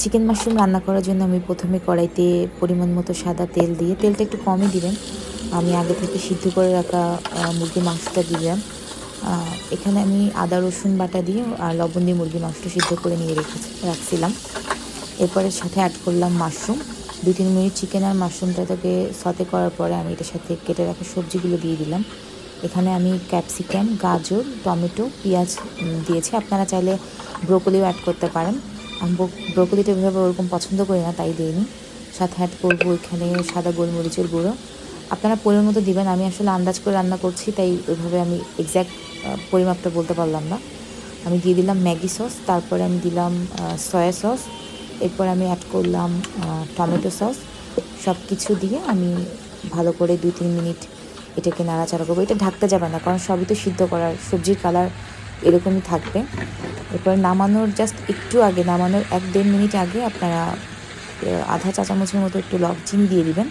Chicken mushroom রান্না করার জন্য আমি প্রথমে কড়াইতে পরিমাণ মতো সাদা তেল দিয়ে, তেলটা একটু কমই দিবেন। আমি আগে থেকে সিদ্ধ করে রাখা মুরগির মাংসটা দিলাম। এখানে আমি আদা রসুন বাটা দিয়ে আর লবণ দিয়ে মুরগির মাংসটা সিদ্ধ করে নিয়ে রাখছিলাম। এরপরে সাথে অ্যাড করলাম মাশরুম। 2-3 মিনিট চিকেন আর মাশরুমটাকে সতে করার পরে আমি এটার সাথে কেটে রাখা সবজিগুলো দিয়ে দিলাম। এখানে আমি ক্যাপসিকাম, গাজর, টমেটো, পেঁয়াজ দিয়েছি। আপনারা চাইলে ব্রোকলিও অ্যাড করতে পারেন। আমি ব্রোকলিটা এভাবে ওরকম পছন্দ করি না, তাই দিইনি। সাথে অ্যাড করবো এখানে সাদা গোলমরিচের গুঁড়ো। আপনারা পরিমাণ মতো দিবেন। আমি আসলে আন্দাজ করে রান্না করছি, তাই ওইভাবে আমি এক্স্যাক্ট পরিমাপটা বলতে পারলাম না। আমি দিয়ে দিলাম ম্যাগি সস, তারপরে আমি দিলাম সয়া সস, এরপর আমি অ্যাড করলাম টমেটো সস। সব কিছু দিয়ে আমি ভালো করে 2-3 মিনিট এটাকে নাড়াচাড়া করবো। এটা ঢাকতে যাবে না, কারণ সবই তো সিদ্ধ করার, সবজির কালার এরকমই থাকবে। এরপর নামানোর জাস্ট একটু আগে, নামানোর 1-1.5 মিনিট আগে আপনারা আধা চা চামচের মতো একটু চিনি দিয়ে দিবেন।